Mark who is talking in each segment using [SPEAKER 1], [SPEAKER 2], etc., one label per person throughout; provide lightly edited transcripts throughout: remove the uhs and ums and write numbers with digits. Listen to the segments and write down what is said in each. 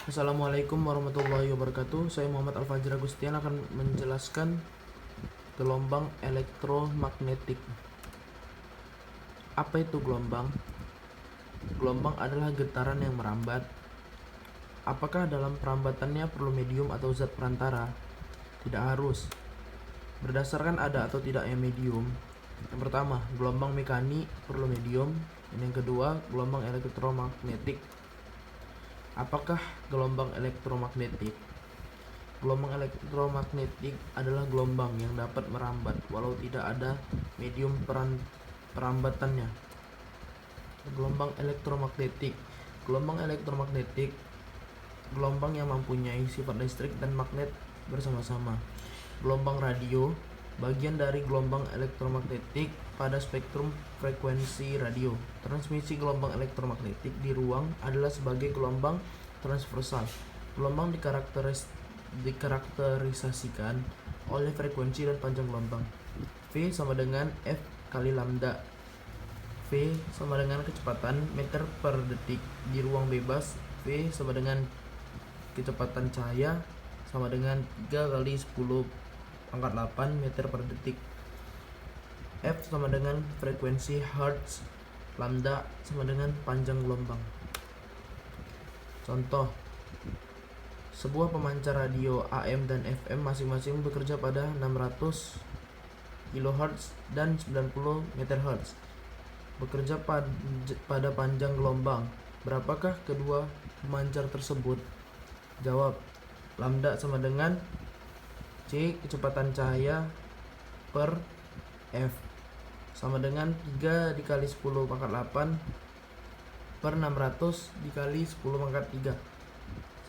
[SPEAKER 1] Assalamualaikum warahmatullahi wabarakatuh. Saya Muhammad Al-Fajr Agustian akan menjelaskan gelombang elektromagnetik. Apa itu gelombang? Gelombang adalah getaran yang merambat. Apakah dalam perambatannya perlu medium atau zat perantara? Tidak harus. Berdasarkan ada atau tidaknya medium. Yang pertama, gelombang mekanik perlu medium. Dan yang kedua, gelombang elektromagnetik. Apakah gelombang elektromagnetik? Gelombang elektromagnetik adalah gelombang yang dapat merambat walau tidak ada medium perambatannya. Gelombang elektromagnetik. Gelombang elektromagnetik gelombang yang mempunyai sifat listrik dan magnet bersama-sama. Gelombang radio bagian dari gelombang elektromagnetik pada spektrum frekuensi radio. Transmisi gelombang elektromagnetik di ruang adalah sebagai gelombang transversal. Gelombang dikarakterisasikan oleh frekuensi dan panjang gelombang. V sama dengan F kali lambda. V sama dengan kecepatan meter per detik di ruang bebas. V sama dengan kecepatan cahaya sama dengan 3 kali 10 pangkat 8 meter per detik. F sama dengan frekuensi Hertz. Lambda sama dengan panjang gelombang. Contoh, sebuah pemancar radio AM dan FM masing-masing bekerja pada 600 kHz dan 90 MHz. Bekerja pada panjang gelombang. Berapakah kedua pemancar tersebut? Jawab, lambda sama dengan C kecepatan cahaya per F sama dengan 3 dikali 10 pangkat 8 per 600 dikali 10 pangkat 3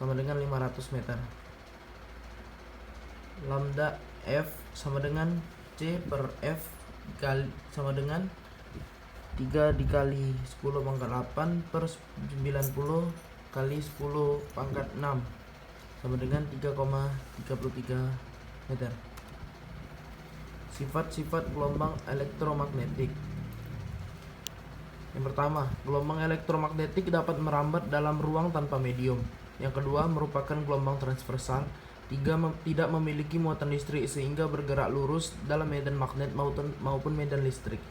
[SPEAKER 1] sama dengan 500 meter. Lambda F sama dengan C per F sama dengan 3 dikali 10 pangkat 8 per 90 kali 10 pangkat 6 sama dengan 3,33 meter. Sifat-sifat gelombang elektromagnetik. Yang pertama, gelombang elektromagnetik dapat merambat dalam ruang tanpa medium. Yang kedua, merupakan gelombang transversal. Tiga, tidak memiliki muatan listrik sehingga bergerak lurus dalam medan magnet maupun medan listrik.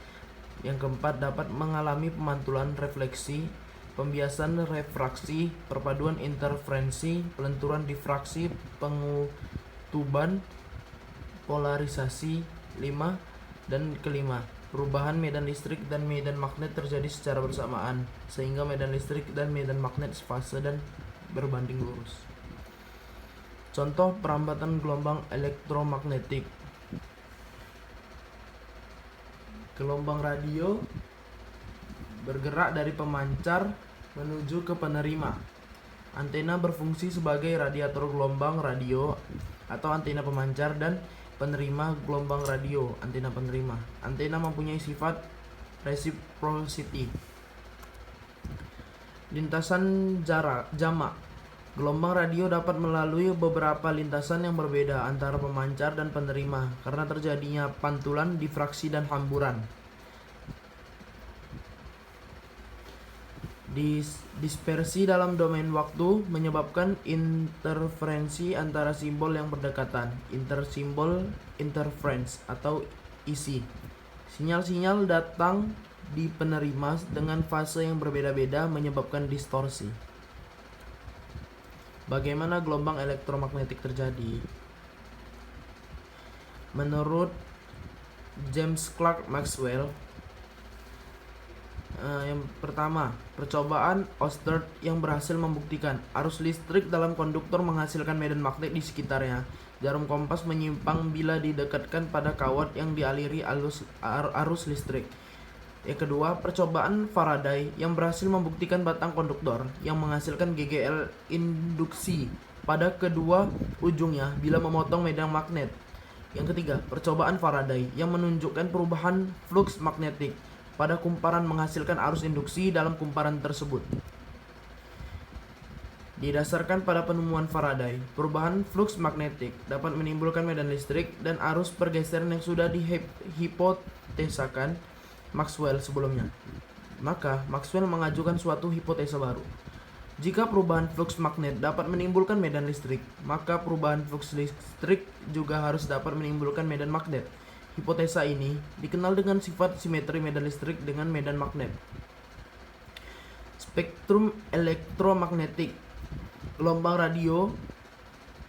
[SPEAKER 1] Yang keempat, dapat mengalami pemantulan, refleksi, pembiasan refraksi, perpaduan interferensi, pelenturan difraksi, pengutuban, polarisasi. 5. Dan kelima, perubahan medan listrik dan medan magnet terjadi secara bersamaan sehingga medan listrik dan medan magnet sefase dan berbanding lurus. Contoh perambatan gelombang elektromagnetik. Gelombang radio bergerak dari pemancar menuju ke penerima. Antena berfungsi sebagai radiator gelombang radio atau antena pemancar dan penerima gelombang radio, antena penerima. Antena mempunyai sifat reciprocity. Lintasan jamak. Gelombang radio dapat melalui beberapa lintasan yang berbeda antara pemancar dan penerima karena terjadinya pantulan, difraksi, dan hamburan. Dispersi dalam domain waktu menyebabkan interferensi antara simbol yang berdekatan, intersimbol interference atau IC. Sinyal-sinyal datang di penerima dengan fase yang berbeda-beda menyebabkan distorsi. Bagaimana gelombang elektromagnetik terjadi? Menurut James Clerk Maxwell, yang pertama, percobaan Oersted yang berhasil membuktikan arus listrik dalam konduktor menghasilkan medan magnet di sekitarnya. Jarum kompas menyimpang bila didekatkan pada kawat yang dialiri arus listrik. Yang kedua, percobaan Faraday yang berhasil membuktikan batang konduktor yang menghasilkan GGL induksi pada kedua ujungnya bila memotong medan magnet. Yang ketiga, percobaan Faraday yang menunjukkan perubahan flux magnetik pada kumparan menghasilkan arus induksi dalam kumparan tersebut. Didasarkan pada penemuan Faraday, perubahan flux magnetik dapat menimbulkan medan listrik dan arus pergeseran yang sudah dihipotesakan Maxwell sebelumnya. Maka, Maxwell mengajukan suatu hipotesa baru. Jika perubahan flux magnet dapat menimbulkan medan listrik, maka perubahan flux listrik juga harus dapat menimbulkan medan magnet. Hipotesa ini dikenal dengan sifat simetri medan listrik dengan medan magnet. Spektrum elektromagnetik. Gelombang radio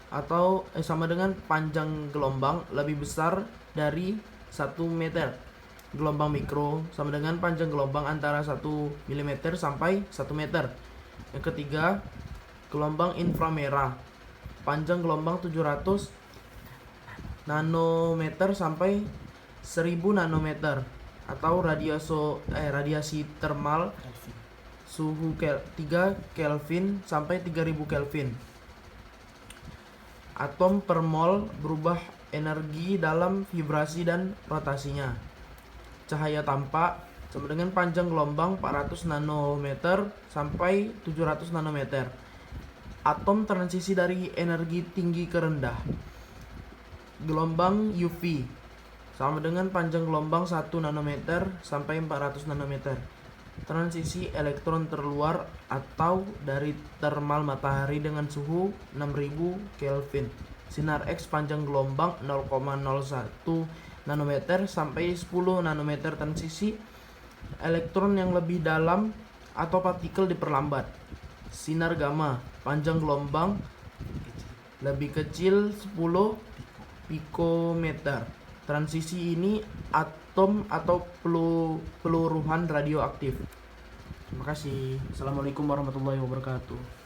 [SPEAKER 1] atau sama dengan panjang gelombang lebih besar dari 1 meter. Gelombang mikro sama dengan panjang gelombang antara 1 mm sampai 1 meter. Yang ketiga, gelombang inframerah. Panjang gelombang 700 nanometer sampai 1000 nanometer atau radiasi termal suhu 3 Kelvin sampai 3000 Kelvin. Atom per mol berubah energi dalam vibrasi dan rotasinya. Cahaya tampak sama dengan panjang gelombang 400 nanometer sampai 700 nanometer. Atom transisi dari energi tinggi ke rendah. Gelombang UV sama dengan panjang gelombang 1 nanometer sampai 400 nanometer. Transisi elektron terluar atau dari termal matahari dengan suhu 6000 Kelvin. Sinar X panjang gelombang 0,01 nanometer sampai 10 nanometer. Transisi elektron yang lebih dalam atau partikel diperlambat. Sinar gamma panjang gelombang lebih kecil 10 pikometer. Transisi ini atom atau peluruhan radioaktif. Terima kasih. Assalamualaikum warahmatullahi wabarakatuh.